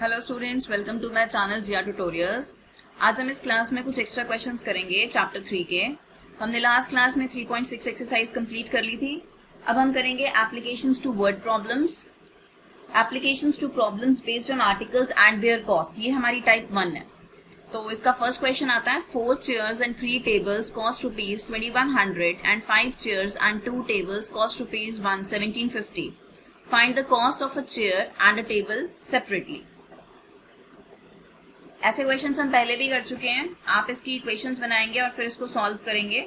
Hello students, welcome to my channel Jiya tutorials. आज हम इस क्लास में कुछ एक्स्ट्रा क्वेश्चंस करेंगे चैप्टर 3 के। हमने लास्ट क्लास में 3.6 एक्सरसाइज कंप्लीट कर ली थी। अब हम करेंगे applications to word problems, applications to problems based on articles and their cost. ये हमारी टाइप 1 है। तो इसका फर्स्ट क्वेश्चन आता है 4 chairs and 3 tables cost rupees 2100 and 5 chairs and 2 tables cost rupees 1750। Find the cost of a chair and a table separately. ऐसे questions हम पहले भी कर चुके हैं। आप इसकी इक्वेशंस बनाएंगे और फिर इसको सॉल्व करेंगे।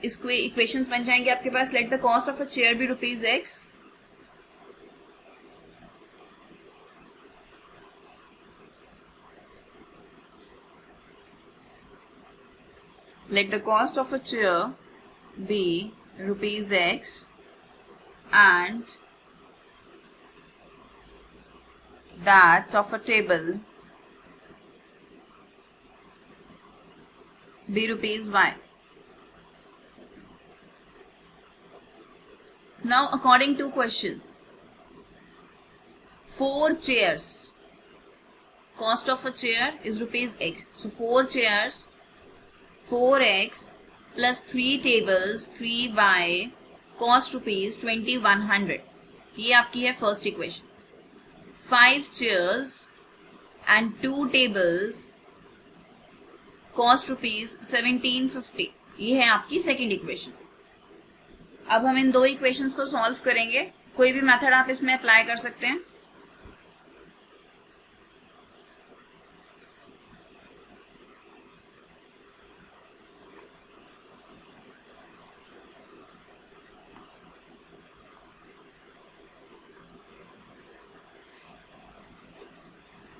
इसको इक्वेशंस बन जाएंगे आपके पास। Let the cost of a chair be rupees x, let the cost of a chair be rupees x and that of a table be rupees y. Now according to question, 4 chairs, cost of a chair is rupees x. So 4 chairs 4x plus 3 tables 3y cost rupees 2100. ये आपकी है first equation. 5 chairs and 2 tables cost rupees 1750. ये है आपकी second equation. अब हम इन दो equations को सॉल्व करेंगे। कोई भी मेथड आप इसमें अप्लाई कर सकते हैं।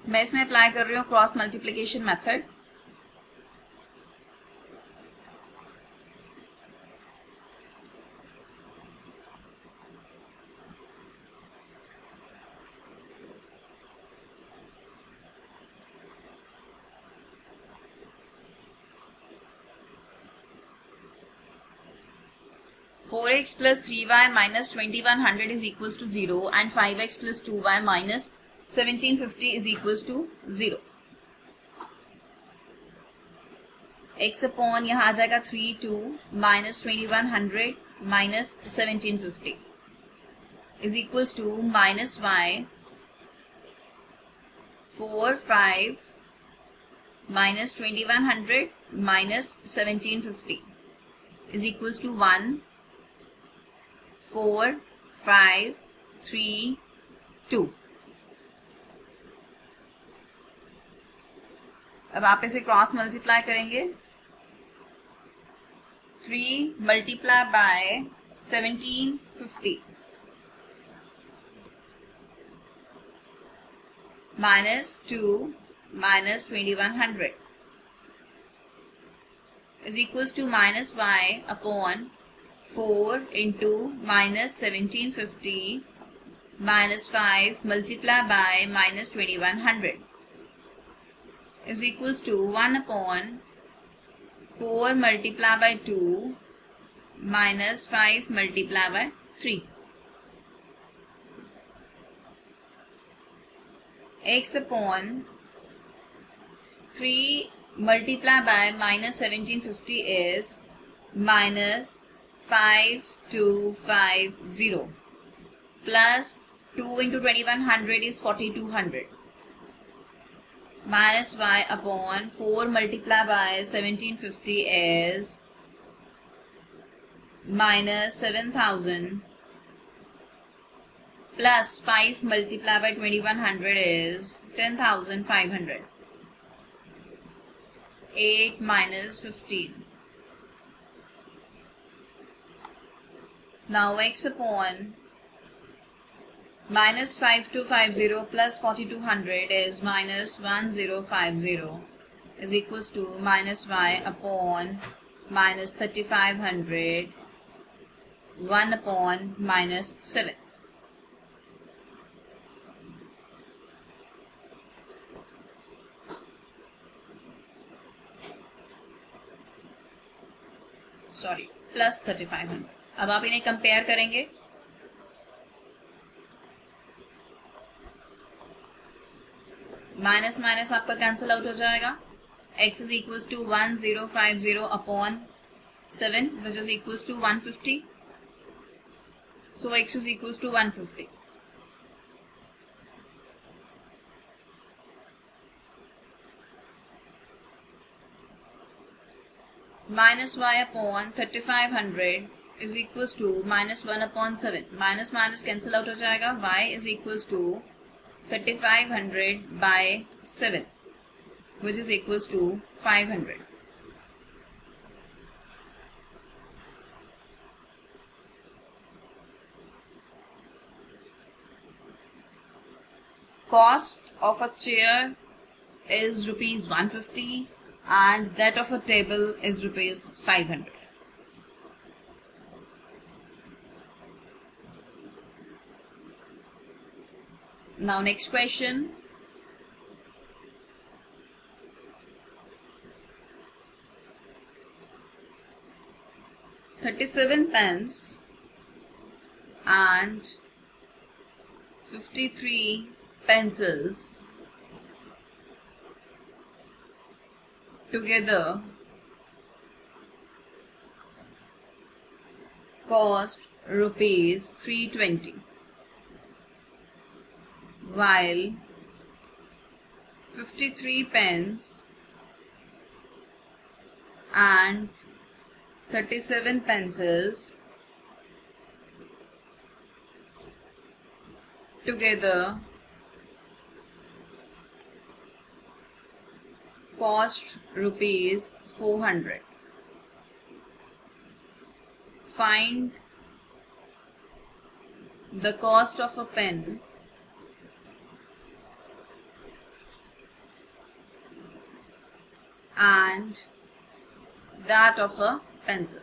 मैं इसमें अप्लाई कर रही हूँ cross multiplication method. Four x plus 3y minus 2100 is equals to 0 and 5x plus 2y minus 1750 is equals to 0. x upon यहाँ आ जाएगा 3 minus 2100 minus 1750 is equals to minus y 4 5 minus 2100 minus 1750 is equals to 1 4 5 3 2. अब आप इसे cross multiply करेंगे। 3 multiply by 1750 minus 2 minus 2100 is equals to minus y upon 4 into minus 1750 minus 5 multiply by minus 2100 is equals to 1 upon 4 multiply by 2 minus 5 multiply by 3. X upon 3 multiply by minus 1750 is minus 5250 plus 2 into 2100 is 4200. Minus y upon 4 multiply by 1750 is minus 7000 plus 5 multiply by 2100 is 10,500. 8 minus 15. Now x upon minus 5250 plus 4200 is minus 1050 is equals to minus y upon minus 3500 1 upon minus 7. Sorry plus 3500। अब आप इन्हें compare करेंगे। Minus minus आपका cancel out हो जाएगा. x is equals to 1050 upon 7 which is equals to 150. So x is equals to 150. Minus y upon 3500 is equals to minus 1 upon 7. Minus minus cancel out हो जाएगा. Y is equals to 3500 by 7 which is equals to 500. Cost of a chair is rupees 150 and that of a table is rupees 500. Now next question. £37 and 53 pencils together cost rupees 320 while 53 pence and 37 pencils together cost rupees 400. Find the cost of a pen and that of a pencil.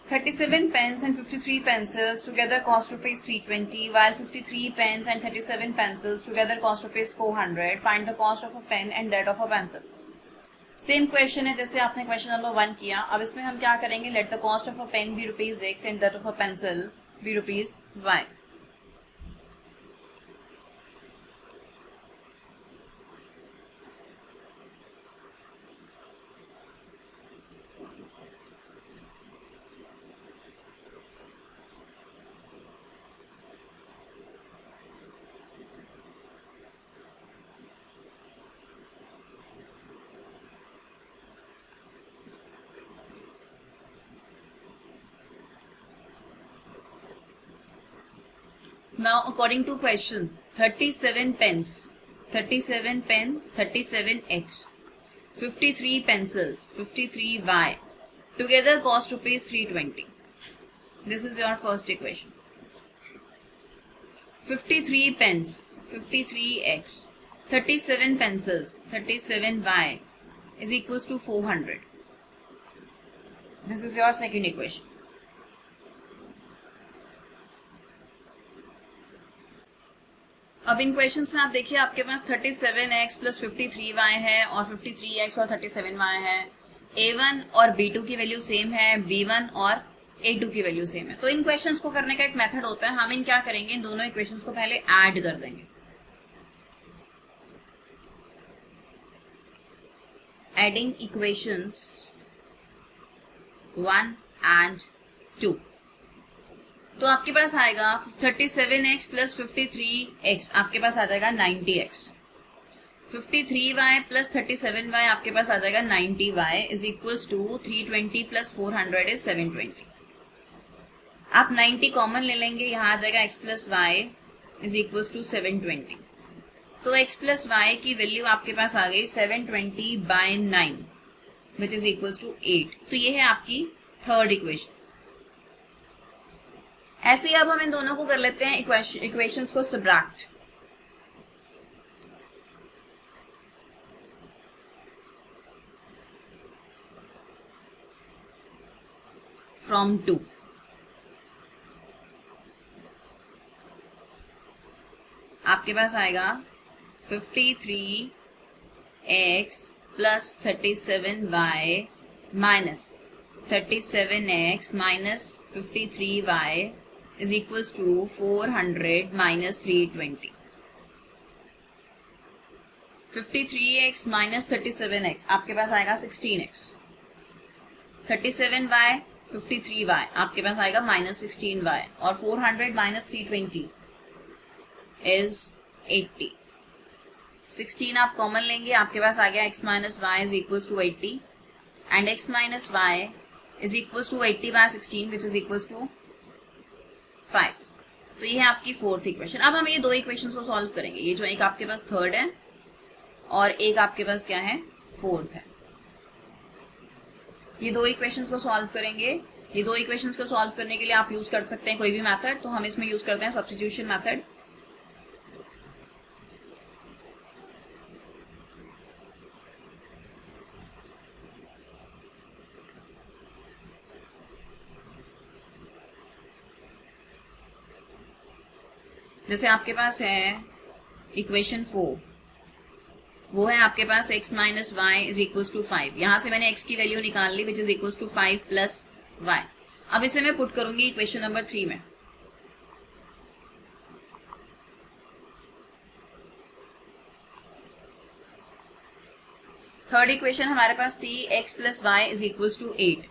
£37 pens and 53 pencils together cost rupees 320 while 53 pens and 37 pencils together cost rupees 400. Find the cost of a pen and that of a pencil. Same question है जैसे आपने question number 1 किया. अब इसमें हम क्या करेंगे, let the cost of a pen be rupees x and that of a pencil be rupees y. Now according to questions, 37 pens, 37x, 53 pencils, 53y together cost rupees 320. This is your first equation. 53 pens, 53x, 37 pencils, 37y is equals to 400. This is your second equation. अब इन questions में आप देखिए आपके पास 37x plus 53y है और 53x और 37y है. A1 और B2 की वैल्यू सेम है, B1 और A2 की वैल्यू सेम है. तो इन क्वेश्चंस को करने का एक मेथड होता है. हम इन क्या करेंगे, इन दोनों इक्वेशंस को पहले ऐड कर देंगे. Adding equations 1 and 2. तो आपके पास आएगा 37x प्लस 53x आपके पास आ जाएगा 90x. 53y प्लस 37y आपके पास आ जाएगा 90y is equals to 320 plus 400 is 720. आप 90 कॉमन ले लेंगे, यहाँ आ जाएगा x plus y is equals to 720. तो x प्लस वाई की वैल्यू आपके पास आ गई 720 by 9 which is equals to 8. तो ये है आपकी थर्ड इक्वेशन. ऐसे ही अब हम इन दोनों को कर लेते हैं इक्वेशंस को सब्ट्रैक्ट. फ्रॉम 2. आपके पास आएगा 53x plus 37y minus 37x minus 53y is equals to 400 minus 320. 53x minus 37x आपके पास आएगा 16x. 37y 53y आपके पास आएगा minus 16y और 400 minus 320 is 80. 16 आप कॉमन लेंगे, आपके पास आ गया x minus y is equals to 80 and x minus y is equals to 80 by 16 which is equals to 5. तो ये है आपकी फोर्थ इक्वेशन. अब हम ये दो इक्वेशंस को सॉल्व करेंगे. ये जो एक आपके पास थर्ड है और एक आपके पास क्या है, फोर्थ है. ये दो इक्वेशंस को सॉल्व करेंगे. ये दो इक्वेशंस को सॉल्व करने के लिए आप यूज कर सकते हैं कोई भी मेथड. तो हम इसमें यूज करते हैं सब्स्टिट्यूशन मेथड. जैसे आपके पास है इक्वेशन 4, वो है आपके पास x minus y is equals to 5. यहां से मैंने x की वैल्यू निकाल ली which is equals to 5 plus y. अब इसे मैं पुट करूंगी इक्वेशन नंबर 3 में. थर्ड इक्वेशन हमारे पास थी x plus y is equals to 8.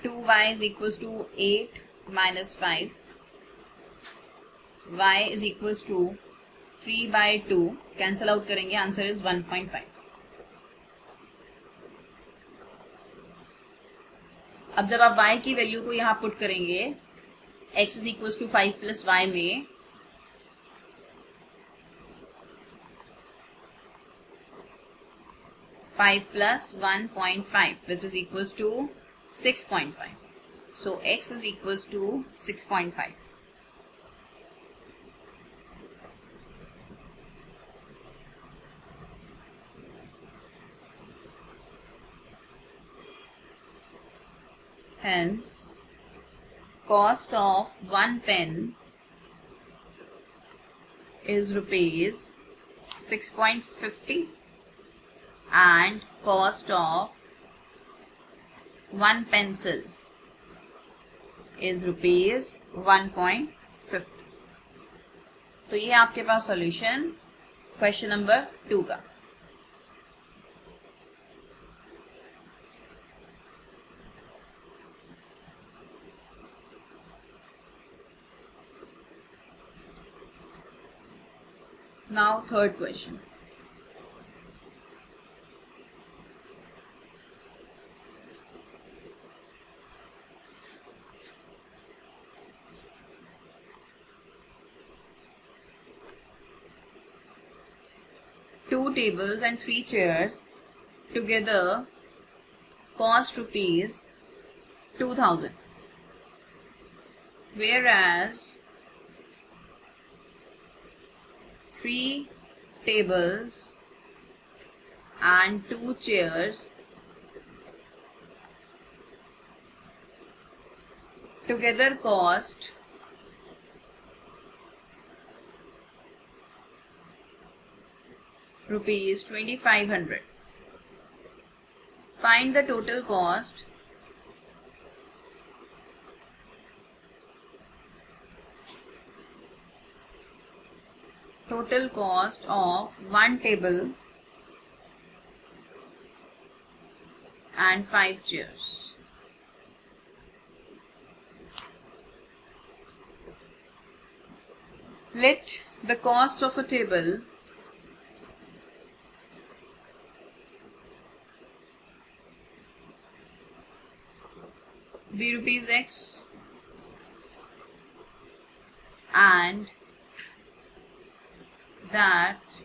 Two y is equals to 8 minus 5. y is equals to 3/2. Cancel out करेंगे, आंसर इज 1.5. अब जब आप y की वैल्यू को यहां पुट करेंगे x is equals to 5 plus y में, five plus 1.5 which is equals to 6.5. So x is equals to 6.5. Hence, cost of 1 pen is rupees 6.50 and cost of 1 pencil is rupees 1.50. तो ये आपके पास solution question number 2 का. Now third question. Two tables and 3 chairs together cost rupees 2000, whereas 3 tables and 2 chairs together cost rupees 2500. Find the total cost of 1 table and 5 chairs. Let the cost of a table be rupees x and that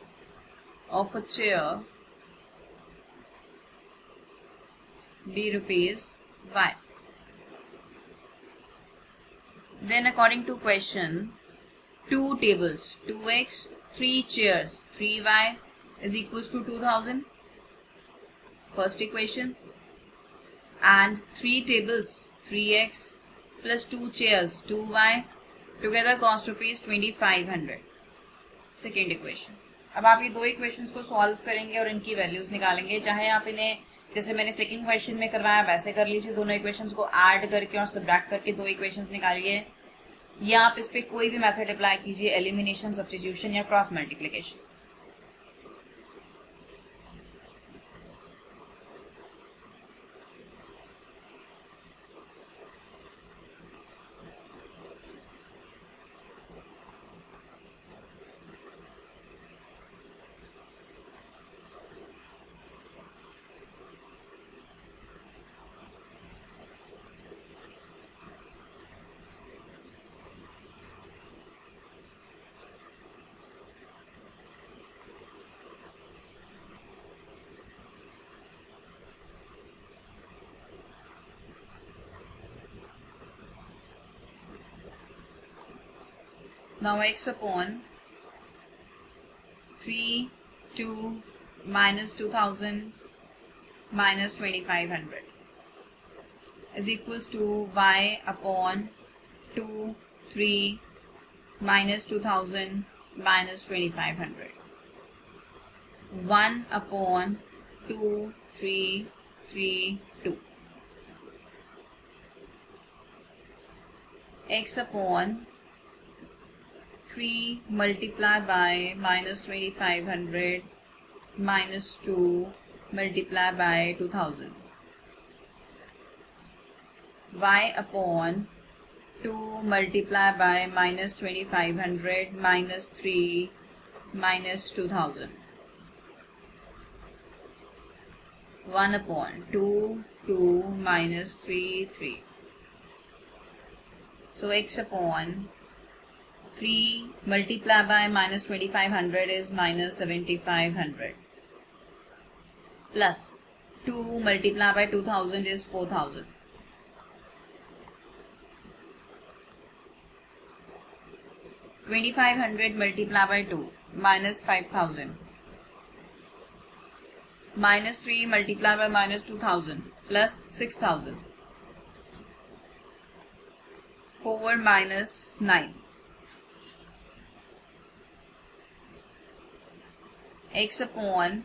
of a chair be rupees y. Then according to question, 2 tables 2x, 3 chairs 3y is equals to 2000, first equation, and 3 tables 3x plus 2 chairs 2y together cost ₹2500। Second equation. अब आप ये दो equations को solve करेंगे और इनकी values निकालेंगे। चाहे आप इन्हें जैसे मैंने सेकंड क्वेश्चन में करवाया वैसे कर लीजिए, दोनों इक्वेशंस को ऐड करके और सब्ट्रैक्ट करके दो इक्वेशंस निकालिए, या आप इस पे कोई भी मेथड अप्लाई कीजिए, एलिमिनेशन, सब्स्टिट्यूशन या cross multiplication. Now x upon 3, 2 minus 2000 minus 2500 is equals to y upon 2, 3 minus 2000 minus 2500. 1 upon 2, 3, 3, 2. X upon 3 multiplied by minus 2500 minus 2 multiplied by 2000. Y upon 2 multiplied by minus 2500 minus 3 minus 2000. 1 upon 2, 2 minus 3, 3. So x upon 3 multiplied by minus 2500 is minus 7500 plus 2 multiplied by 2000 is 4000. 2500 multiplied by 2 minus 5000 minus 3 multiplied by minus 2000 plus 6000. 4 minus 9. X upon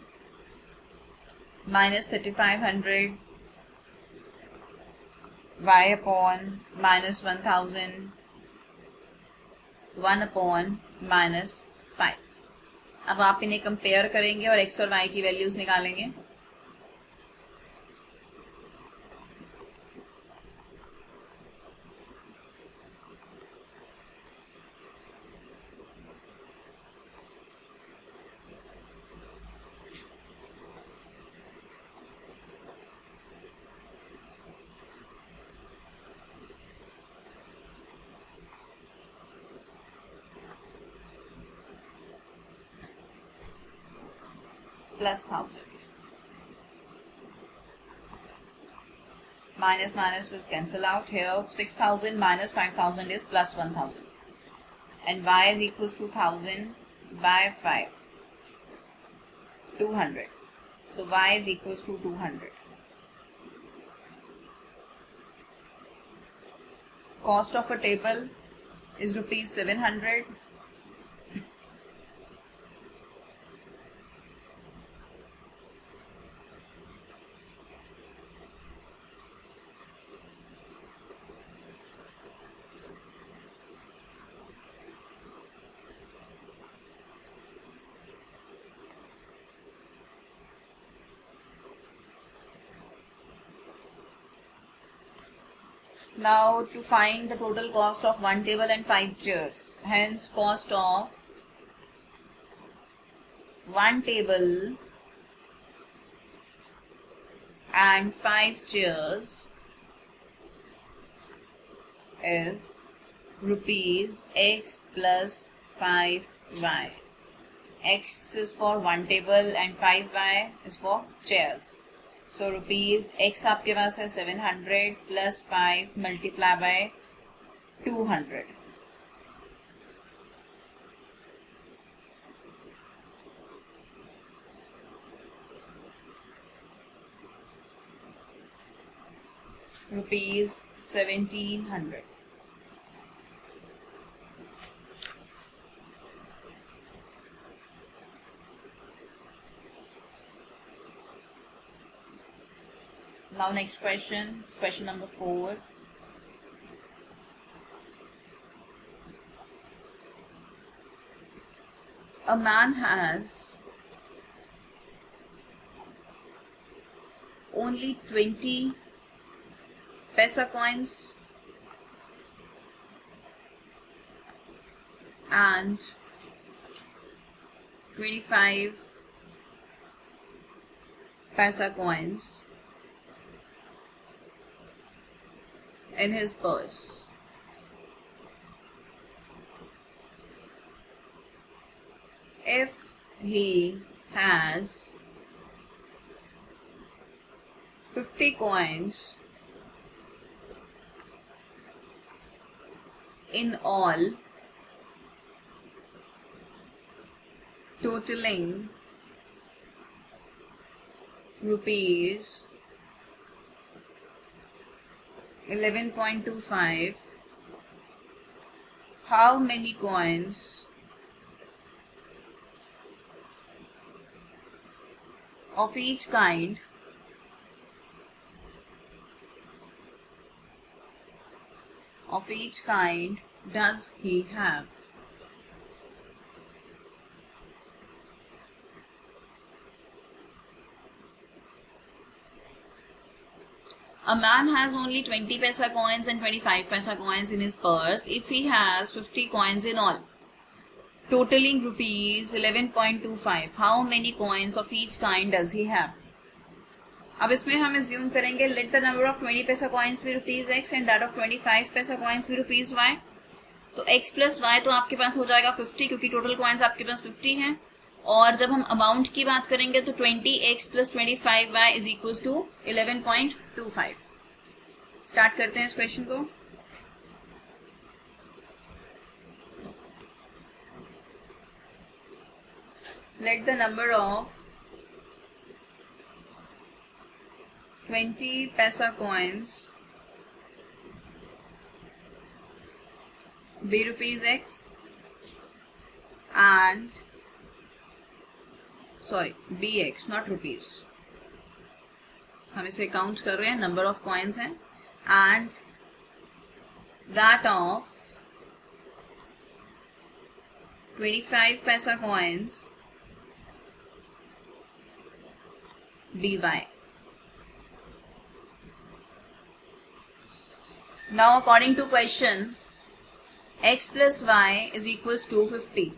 minus 3500 y upon minus 1000 1 upon minus 5. अब आप इन्हें compare करेंगे और x और y की values निकालेंगे। Plus 1000. Minus minus will cancel out. Here 6000 minus 5000 is plus 1000. And y is equals to 1000 by 5. 200. So y is equals to 200. Cost of a table is rupees 700. Now to find the total cost of one table and 5 chairs. Hence cost of one table and 5 chairs is rupees x plus 5y. X is for one table and 5y is for chairs. So rupees x आपके पास है 700 plus 5 multiply by 200. Rupees 1700. Now next question, question number 4. A man has only 20 paisa coins and 25 paisa coins in his purse. If he has 50 coins in all, totaling rupees 11.25, how many coins of each kind does he have? A man has only 20 paisa coins and 25 paisa coins in his purse. If he has 50 coins in all, totaling rupees 11.25, how many coins of each kind does he have? अब इसमें हम assume करेंगे let the number of 20 paisa coins be rupees x and that of 25 paisa coins be rupees y. तो x plus y तो आपके पास हो जाएगा 50 क्योंकि टोटल coins आपके पास 50 हैं, और जब हम अमाउंट की बात करेंगे तो 20x plus 25y is equals to 11.25. Start करते हैं इस क्वेश्चन को. Let the number of 20 paisa coins be rupees x and bx, not rupees. हम इसे काउंट कर रहे हैं, नंबर ऑफ कॉइन्स हैं, and that of 25 paisa coins dy. Now according to question, x plus y is equals to 50.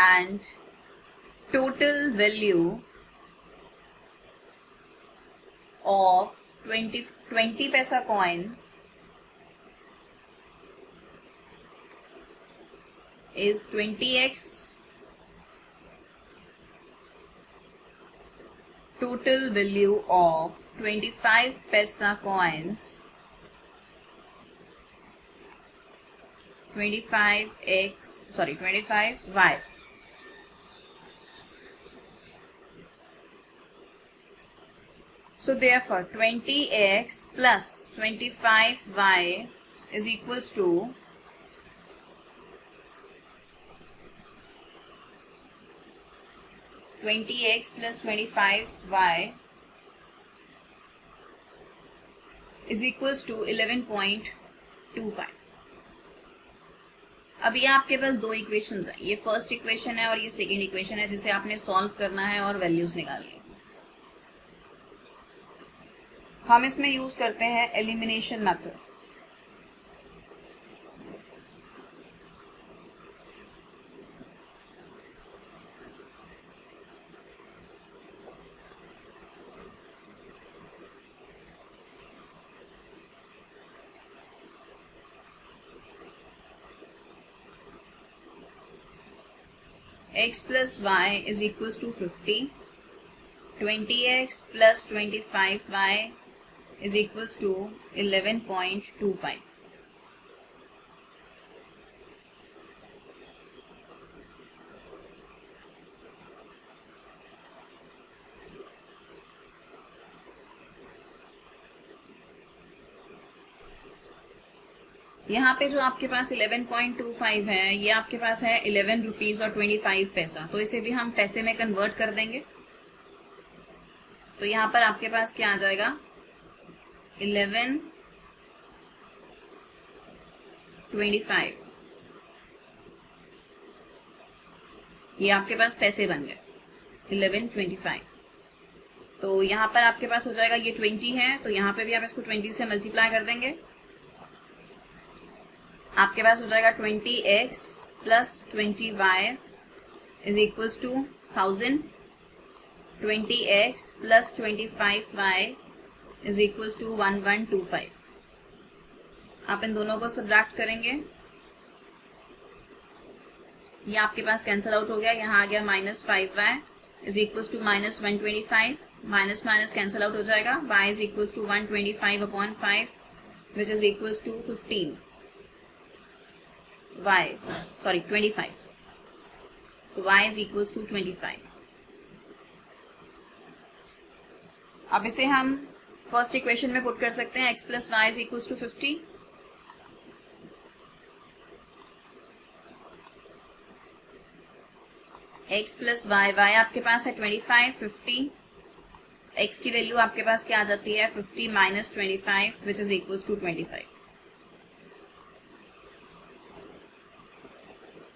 And total value of 20 paisa coin is 20x. Total value of 25 paisa coins 25y. So therefore 20x plus 25y is equals to 20x plus 25y is equals to 11.25. अब ये आपके पास दो equations हैं, ये first equation है और ये second equation है जिसे आपने सॉल्व करना है और वैल्यूज निकालनी है. हम इसमें यूज करते हैं elimination method. x plus y is equals to 50. 20x plus 25y is equals to 11.25. यहाँ पे जो आपके पास 11.25 है ये आपके पास है 11 रुपीज और 25 पैसा, तो इसे भी हम पैसे में कन्वर्ट कर देंगे। तो यहाँ पर आपके पास क्या आ जाएगा 11.25, ये आपके पास पैसे बन गए 11.25। तो यहाँ पर आपके पास हो जाएगा ये 20 है, तो यहाँ पे भी आप इसको 20 से मल्टीप्लाई कर देंगे। आपके पास हो जाएगा 20x plus 20y is equals to 1000, 20x plus 25y is equals to 1125। आप इन दोनों को सब्ट्रैक्ट करेंगे, ये आपके पास कैंसिल आउट हो गया, यहाँ आ गया -5y is equals to -125, minus minus cancel out हो जाएगा, y is equals to 125/5 which is equals to 25। So y is equals to 25। अब इसे हम फर्स्ट इक्वेशन में पुट कर सकते हैं, x plus y is equals to 50। x plus y, y आपके पास है 25, 50, x की वैल्यू आपके पास क्या आ जाती है 50 minus 25 which is equals to 25।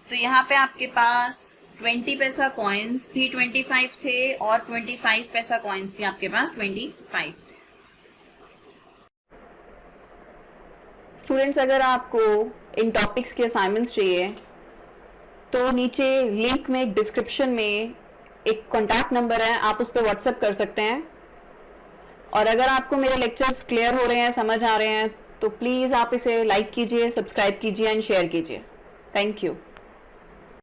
तो यहाँ पे आपके पास 20 पैसा कॉइन्स भी 25 थे और 25 पैसा कॉइन्स भी आपके पास 25 थे। स्टूडेंट्स, अगर आपको इन टॉपिक्स के असाइनमेंट्स चाहिए तो नीचे लिंक में एक डिस्क्रिप्शन में एक कॉन्टैक्ट नंबर है, आप उस पर व्हाट्सएप कर सकते हैं। और अगर आपको मेरे लेक्चर्स क्लियर हो रहे हैं, समझ आ रहे हैं, तो प्लीज़ आप इसे लाइक कीजिए, सब्सक्राइब कीजिए एंड शेयर कीजिए। Thank you.